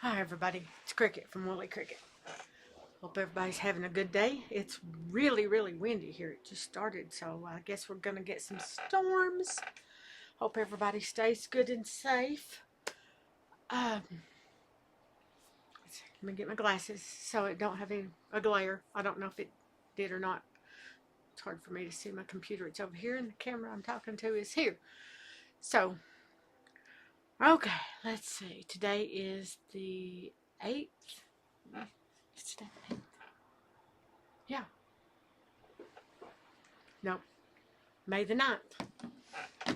Hi everybody, it's Cricket from Woolly Cricket. Hope everybody's having a good day. It's really windy here. It just started, so I guess we're gonna get some storms. Hope everybody stays good and safe. Let me get my glasses so it don't have a glare. I don't know if it did or not. It's hard for me to see my computer. It's over here and the camera I'm talking to is here. So, okay, let's see. Today is the 8th. It's today the 8th. Yeah. No, May the 9th.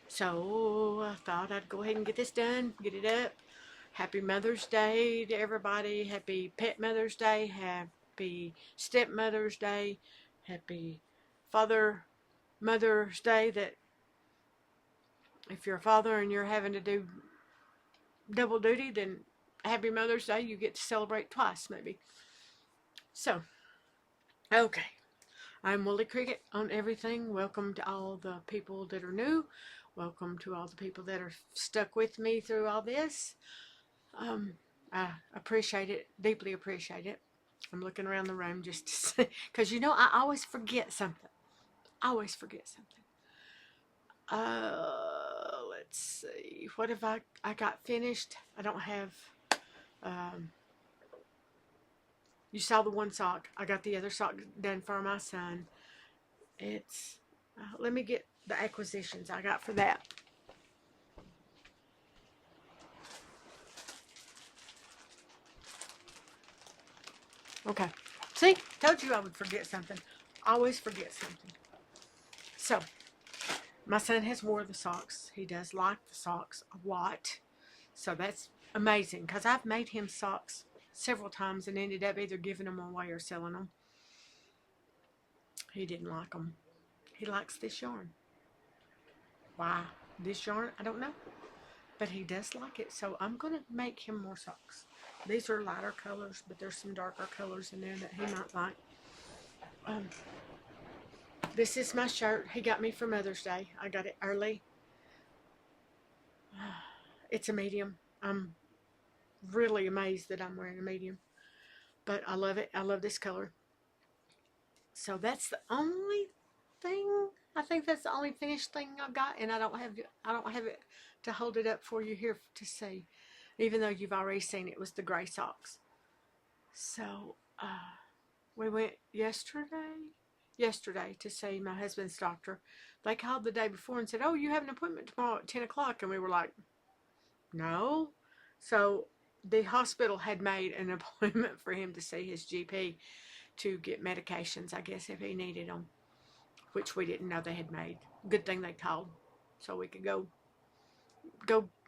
So I thought I'd go ahead and get this done, get it up. Happy Mother's Day to everybody. Happy Pet Mother's Day. Happy Stepmother's Day. Happy Mother's Day. That if you're a father and you're having to do double duty, then happy Mother's Day. You get to celebrate twice, maybe. So, okay. I'm Woolly Cricket on everything. Welcome to all the people that are new. Welcome to all the people that are stuck with me through all this. I appreciate it, deeply appreciate it. I'm looking around the room just to see, because I always forget something. Let's see. What have I got finished? I don't have, you saw the one sock. I got the other sock done for my son. It's, let me get the acquisitions I got for that. Okay. See? Told you I would forget something. Always forget something. So, my son has wore the socks. He does like the socks a lot. So that's amazing, because I've made him socks several times and ended up either giving them away or selling them. He didn't like them. He likes this yarn. Why this yarn? I don't know. But he does like it. So I'm going to make him more socks. These are lighter colors, but there's some darker colors in there that he might like. This is my shirt he got me for Mother's Day. I got it early. It's a medium. I'm really amazed that I'm wearing a medium. But I love it. I love this color. So that's the only thing. I think that's the only finished thing I've got, and I don't have it to hold it up for you here to see, even though you've already seen it. Was the gray socks. So we went yesterday to see my husband's doctor. They called the day before and said, "Oh, you have an appointment tomorrow at 10 o'clock," and we were like, "No." So the hospital had made an appointment for him to see his GP to get medications, I guess, if he needed them, which we didn't know they had made. Good thing they called, so we could go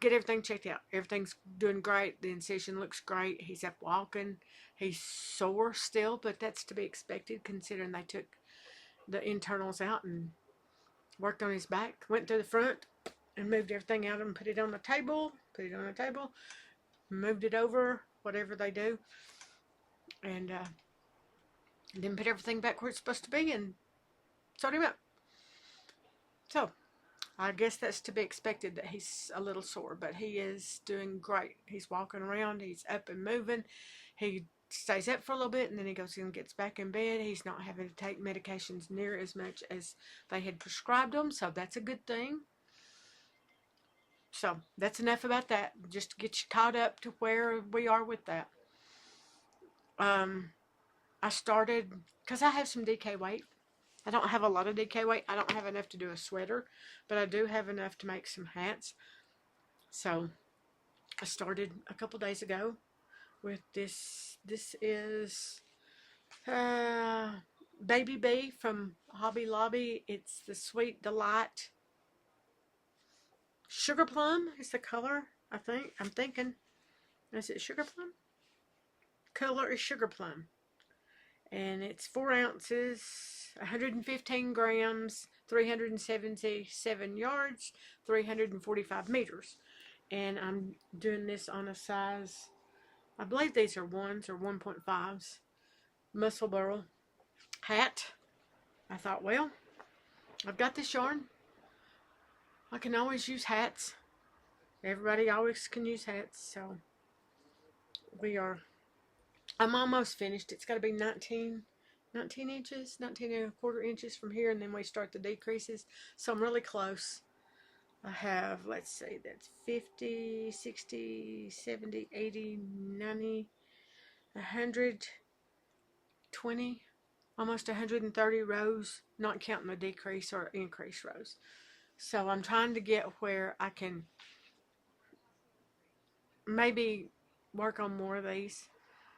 get everything checked out. Everything's doing great. The incision looks great. He's up walking. He's sore still, but that's to be expected considering they took the internals out and worked on his back. Went to the front and moved everything out and put it on the table. Moved it over, whatever they do, and then put everything back where it's supposed to be and sort him up. So I guess that's to be expected, that he's a little sore, but he is doing great. He's walking around, he's up and moving. He stays up for a little bit and then he goes and gets back in bed. He's not having to take medications near as much as they had prescribed him, so that's a good thing. So that's enough about that, just to get you caught up to where we are with that. I started, because I have some DK weight. I don't have a lot of DK weight. I don't have enough to do a sweater, but I do have enough to make some hats. So I started a couple days ago with this. This is Baby Bee from Hobby Lobby. It's the Sweet Delight. Sugar Plum is the color, I think. I'm thinking. Is it Sugar Plum? Color is Sugar Plum. And it's 4 ounces, 115 grams, 377 yards, 345 meters. And I'm doing this on a size, I believe these are 1s or 1.5s, muscle burl hat. I thought, well, I've got this yarn. I can always use hats. Everybody always can use hats, so I'm almost finished. It's got to be 19 inches, 19 1/4 inches from here, and then we start the decreases. So I'm really close. I have, let's see, that's 50, 60, 70, 80, 90, 120, almost 130 rows, not counting the decrease or increase rows. So I'm trying to get where I can maybe work on more of these.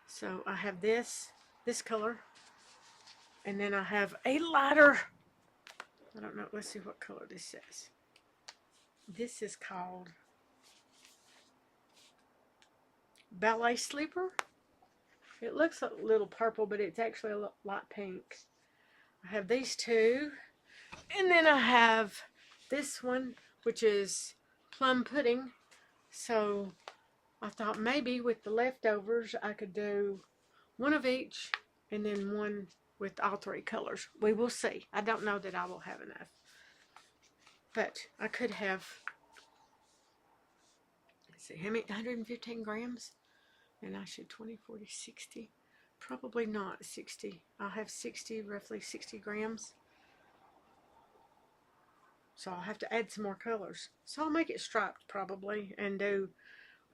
So I have this color, and then I have a lighter. I don't know, let's see what color this says. This is called Ballet Sleeper. It looks a little purple, but it's actually a light pink. I have these two, and then I have this one, which is plum pudding. So I thought maybe with the leftovers I could do one of each, and then one with all three colors. We will see. I don't know that I will have enough, but I could have, let's see, how many, 115 grams, and I should 20, 40, 60, probably not 60. I'll have 60, roughly 60 grams. So I'll have to add some more colors. So I'll make it striped probably, and do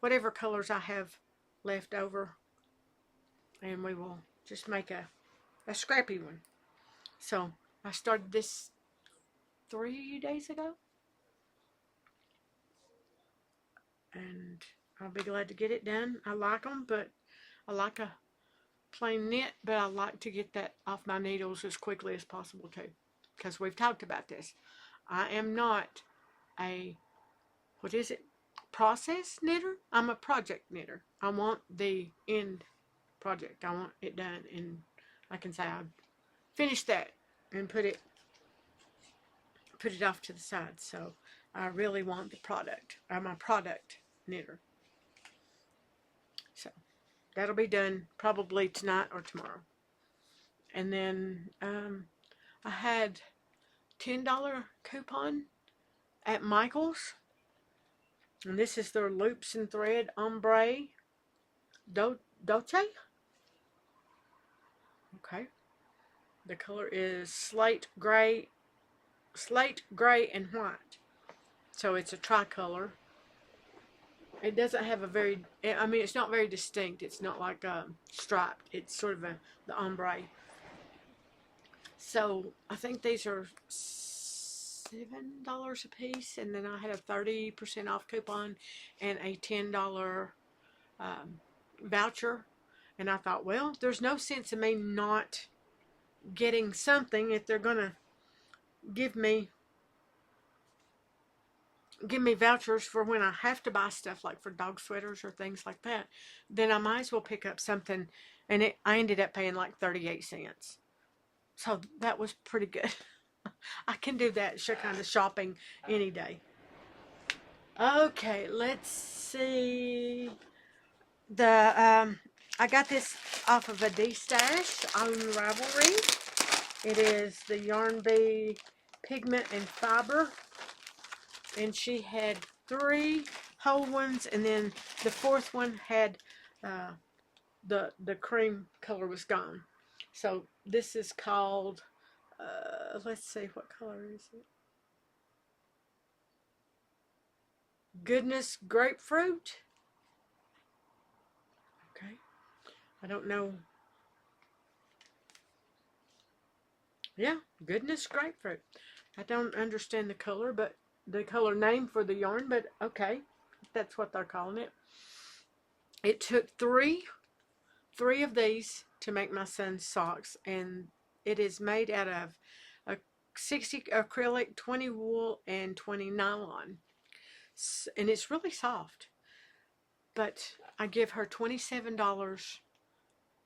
whatever colors I have left over, and we will just make a scrappy one. So I started this 3 days ago, and I'll be glad to get it done. I like them, but I like a plain knit, but I like to get that off my needles as quickly as possible too, because we've talked about this. I am not a, what is it, process knitter. I'm a project knitter. I want the end project. I want it done, and I can say I finished that and put it off to the side. So I really want the product. I'm a product knitter. So that'll be done probably tonight or tomorrow. And then I had $10 coupon at Michael's, and this is their loops and thread ombre dolce. Okay, the color is slate gray and white, so it's a tricolor. It doesn't have a very, I mean, it's not very distinct. It's not like striped. It's sort of the ombre. So I think these are $7 a piece, and then I had a 30% off coupon and a $10 voucher. And I thought, well, there's no sense in me not getting something if they're gonna give me vouchers for when I have to buy stuff, like for dog sweaters or things like that. Then I might as well pick up something, and I ended up paying like 38 cents. So that was pretty good. I can do that kind of shopping any day. Okay, let's see. I got this off of a D-Stash on Ravelry. It is the Yarn Bee Pigment and Fiber, and she had 3 whole ones, and then the 4th one had the cream color was gone. So this is called, let's see, what color is it? Goodness Grapefruit. Okay, I don't know. Yeah, Goodness Grapefruit. I don't understand the color, but the color name for the yarn, but okay, that's what they're calling it. It took three of these to make my son's socks, and it is made out of a 60 acrylic, 20 wool, and 20 nylon, and it's really soft. But I give her $27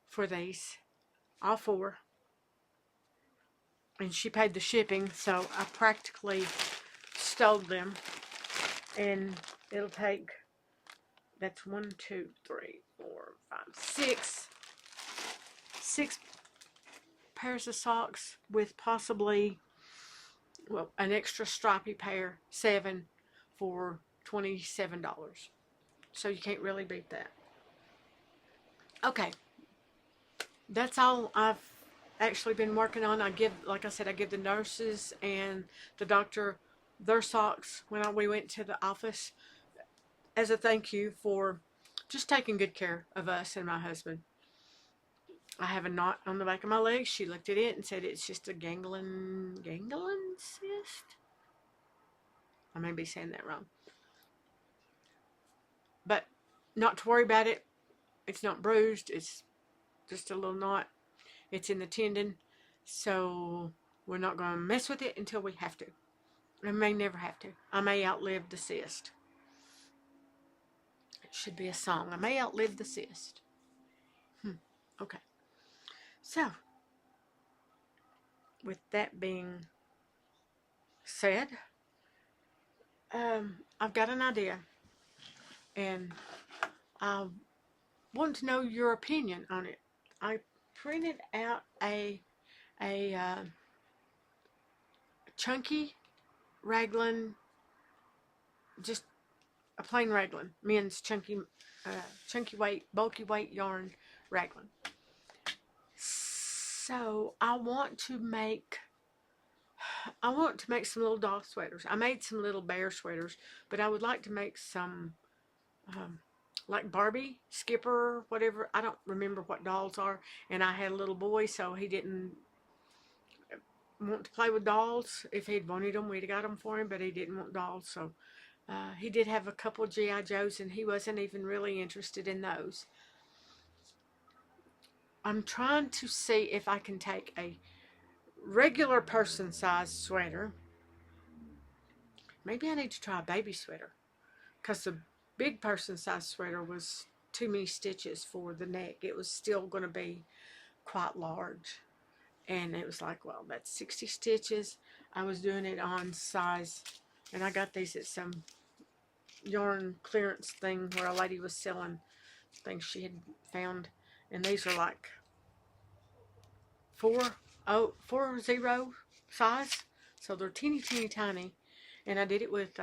for these, all 4, and she paid the shipping, so I practically stole them. And it'll take, that's 1, 2, 3, 4, 5, 6 pairs of socks, with possibly, well, an extra stripy pair, 7 for $27. So you can't really beat that. Okay, that's all I've actually been working on. Like I said, I give the nurses and the doctor their socks when we went to the office as a thank you for just taking good care of us and my husband. I have a knot on the back of my leg. She looked at it and said it's just a ganglion cyst. I may be saying that wrong. But not to worry about it. It's not bruised. It's just a little knot. It's in the tendon. So we're not going to mess with it until we have to. I may never have to. I may outlive the cyst. It should be a song. I may outlive the cyst. Okay. So, with that being said, I've got an idea. And I want to know your opinion on it. I printed out a chunky raglan, just a plain raglan, men's chunky weight, bulky weight yarn raglan. So I want to make some little dog sweaters. I made some little bear sweaters, but I would like to make some like Barbie, Skipper, whatever. I don't remember what dolls are. And I had a little boy, so he didn't want to play with dolls. If he'd wanted them, we'd have got them for him, but he didn't want dolls. So he did have a couple of G.I. Joes, and he wasn't even really interested in those. I'm trying to see if I can take a regular person size sweater. Maybe I need to try a baby sweater, because the big person size sweater was too many stitches for the neck. It was still going to be quite large. And it was like, well, that's 60 stitches. I was doing it on size, and I got these at some yarn clearance thing where a lady was selling things she had found. And these are like 40 size. So they're teeny tiny. And I did it with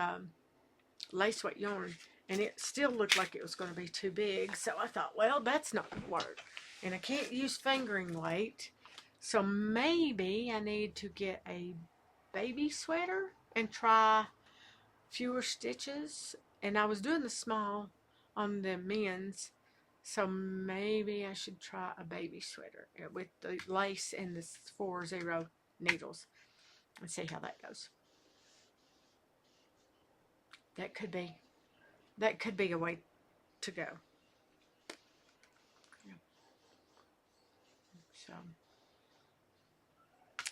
lace weight yarn, and it still looked like it was going to be too big. So I thought, well, that's not going to work, and I can't use fingering weight, so maybe I need to get a baby sweater and try fewer stitches. And I was doing the small on the men's, so maybe I should try a baby sweater with the lace and the 40 needles and see how that goes. That could be a way to go. Yeah. So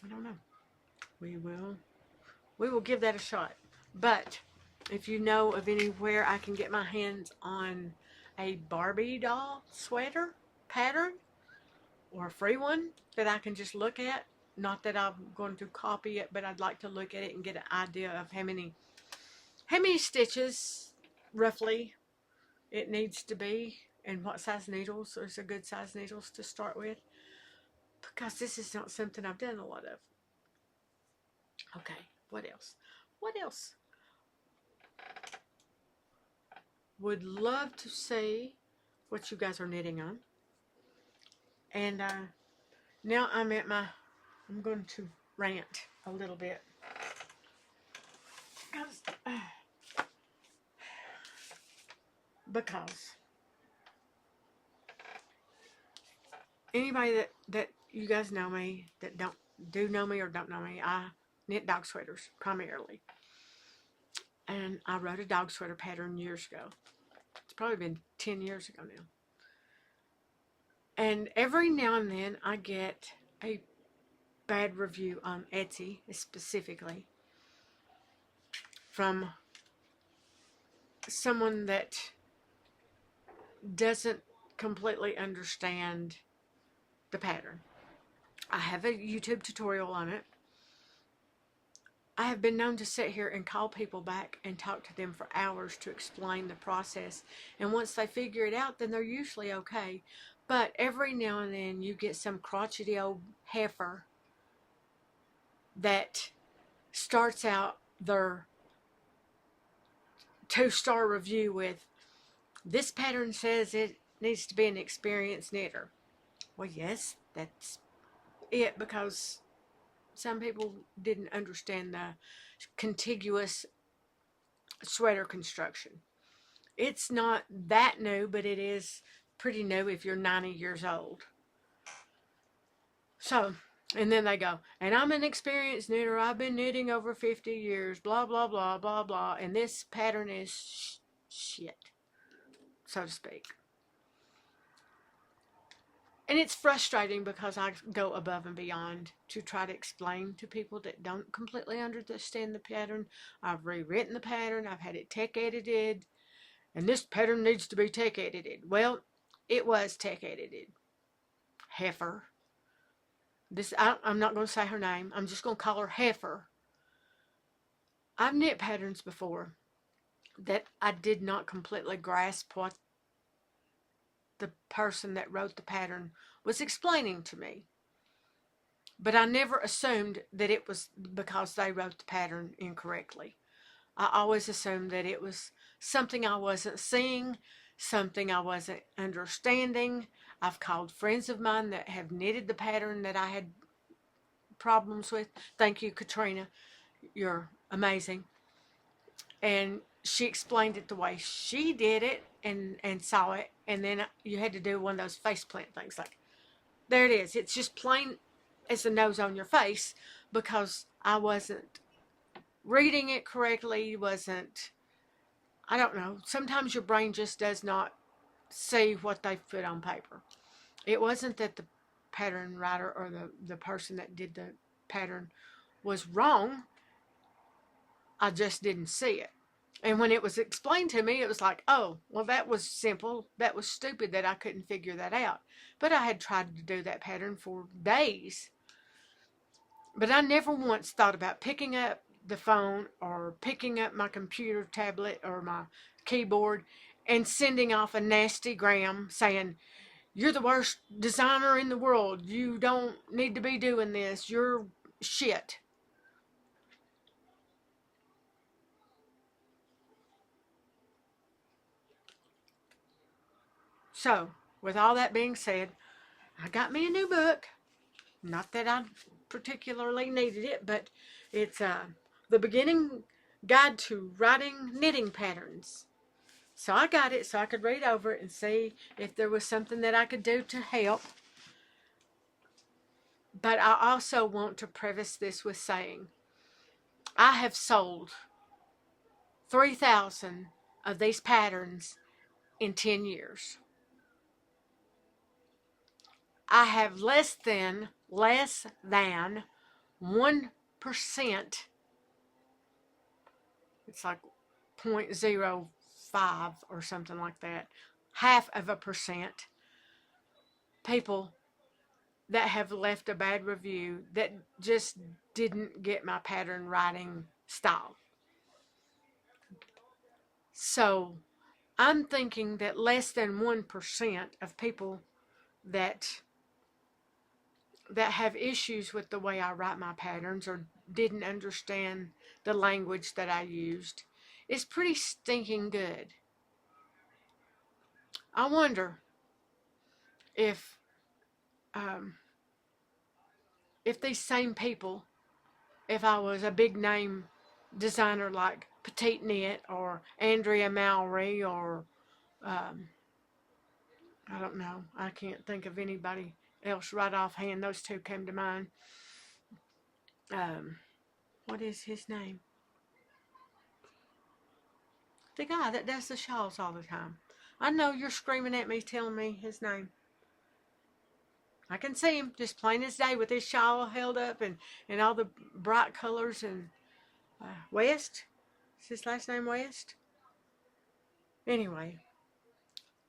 I don't know. We will give that a shot. But if you know of anywhere I can get my hands on a Barbie doll sweater pattern, or a free one that I can just look at, not that I'm going to copy it, but I'd like to look at it and get an idea of how many stitches roughly it needs to be, and what size needles is a good size needles to start with, because this is not something I've done a lot of. Okay, what else? Would love to see what you guys are knitting on. And now I'm going to rant a little bit. Because anybody that you guys know me, that do know me or don't know me, I knit dog sweaters primarily. And I wrote a dog sweater pattern years ago. It's probably been 10 years ago now. And every now and then I get a bad review on Etsy, specifically, from someone that doesn't completely understand the pattern. I have a YouTube tutorial on it. I have been known to sit here and call people back and talk to them for hours to explain the process. And once they figure it out, then they're usually okay. But every now and then you get some crotchety old heifer that starts out their 2-star review with, "This pattern says it needs to be an experienced knitter." Well, yes, that's it, because some people didn't understand the contiguous sweater construction. It's not that new, but it is pretty new if you're 90 years old. So, and then they go, "And I'm an experienced knitter. I've been knitting over 50 years, blah, blah, blah, blah, blah. And this pattern is shit, so to speak." And it's frustrating because I go above and beyond to try to explain to people that don't completely understand the pattern. I've rewritten the pattern. I've had it tech edited. And this pattern needs to be tech edited. Well, it was tech edited. Heifer. I'm not going to say her name. I'm just going to call her Heifer. I've knit patterns before that I did not completely grasp what the person that wrote the pattern was explaining to me. But I never assumed that it was because they wrote the pattern incorrectly. I always assumed that it was something I wasn't seeing, something I wasn't understanding. I've called friends of mine that have knitted the pattern that I had problems with. Thank you, Katrina. You're amazing. And she explained it the way she did it and saw it. And then you had to do one of those faceplant things. Like, there it is. It's just plain as the nose on your face, because I wasn't reading it correctly, I don't know. Sometimes your brain just does not see what they've put on paper. It wasn't that the pattern writer or the person that did the pattern was wrong. I just didn't see it. And when it was explained to me, it was like, oh, well, that was simple. That was stupid that I couldn't figure that out. But I had tried to do that pattern for days. But I never once thought about picking up the phone or picking up my computer tablet or my keyboard and sending off a nasty gram saying, "You're the worst designer in the world. You don't need to be doing this. You're shit." So, with all that being said, I got me a new book. Not that I particularly needed it, but it's The Beginning Guide to Writing Knitting Patterns. So I got it so I could read over it and see if there was something that I could do to help. But I also want to preface this with saying, I have sold 3,000 of these patterns in 10 years. I have less than 1%, it's like 0.05 or something like that, 0.5% people that have left a bad review that just didn't get my pattern writing style. So I'm thinking that less than 1% of people that have issues with the way I write my patterns or didn't understand the language that I used is pretty stinking good. I wonder if um, if these same people, if I was a big name designer like Petite Knit or Andrea Mowry or I don't know, I can't think of anybody else right offhand. Those two came to mind. What is his name? The guy that does the shawls all the time. I know you're screaming at me, telling me his name. I can see him just plain as day with his shawl held up and all the bright colors. And West? Is his last name West? Anyway,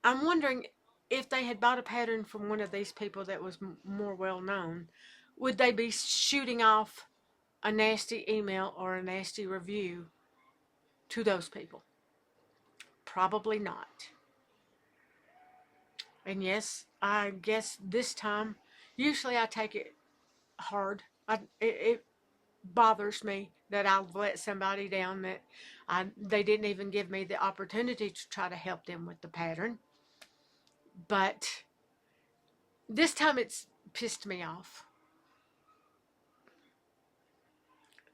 I'm wondering if they had bought a pattern from one of these people that was more well known, would they be shooting off a nasty email or a nasty review to those people? Probably not. And yes, I guess this time, usually I take it hard. It bothers me that I've let somebody down, that they didn't even give me the opportunity to try to help them with the pattern. But this time it's pissed me off.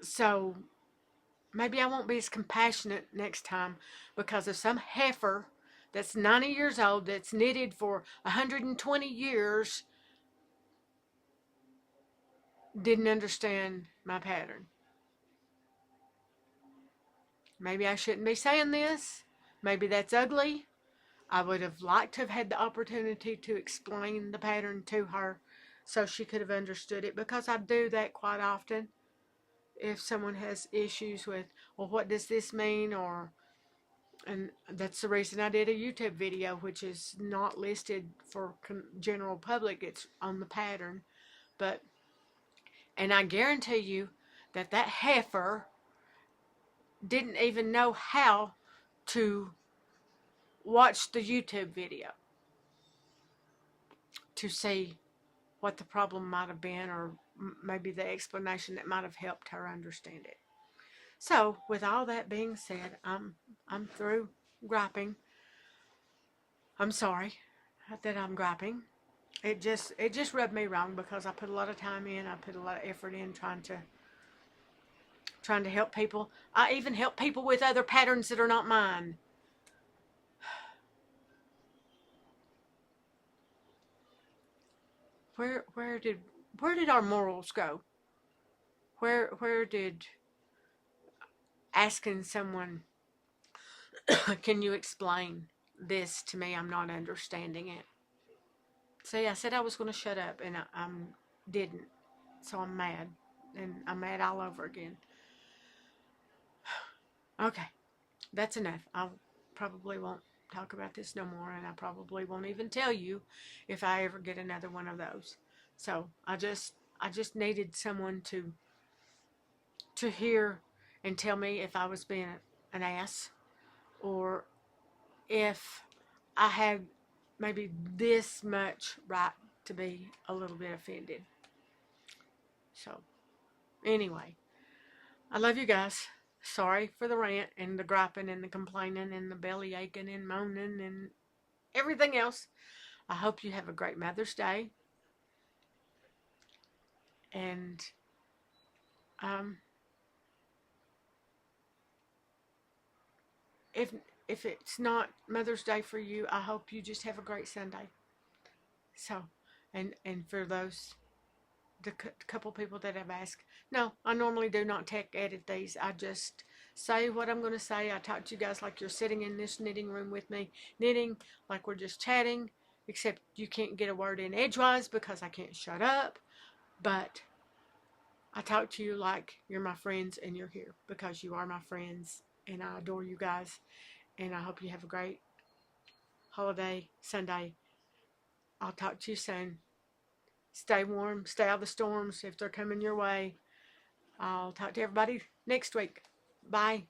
So maybe I won't be as compassionate next time because of some heifer that's 90 years old, that's knitted for 120 years, didn't understand my pattern. Maybe I shouldn't be saying this. Maybe that's ugly. I would have liked to have had the opportunity to explain the pattern to her so she could have understood it, because I do that quite often. If someone has issues with, well, what does this mean? And that's the reason I did a YouTube video, which is not listed for general public. It's on the pattern. And I guarantee you that heifer didn't even know how to watch the YouTube video to see what the problem might have been, or maybe the explanation that might have helped her understand it. So, with all that being said, I'm through griping. I'm sorry that I'm griping. It just rubbed me wrong because I put a lot of time in. I put a lot of effort in trying to help people. I even help people with other patterns that are not mine. Where did our morals go? Where did asking someone, can you explain this to me? I'm not understanding it. See, I said I was going to shut up, and I didn't. So I'm mad, and I'm mad all over again. Okay, that's enough. I probably won't talk about this no more, and I probably won't even tell you if I ever get another one of those. So I just needed someone to hear and tell me if I was being an ass, or if I had maybe this much right to be a little bit offended. So anyway, I love you guys. Sorry for the rant and the griping and the complaining and the belly aching and moaning and everything else. I hope you have a great Mother's Day. And if it's not Mother's Day for you, I hope you just have a great Sunday. So, and for those, the couple people that have asked, no, I normally do not tech edit these. I just say what I'm going to say. I talk to you guys like you're sitting in this knitting room with me, knitting like we're just chatting, except you can't get a word in edgewise because I can't shut up. But I talk to you like you're my friends, and you're here because you are my friends, and I adore you guys. And I hope you have a great holiday Sunday. I'll talk to you soon. Stay warm, stay out of the storms if they're coming your way. I'll talk to everybody next week. Bye.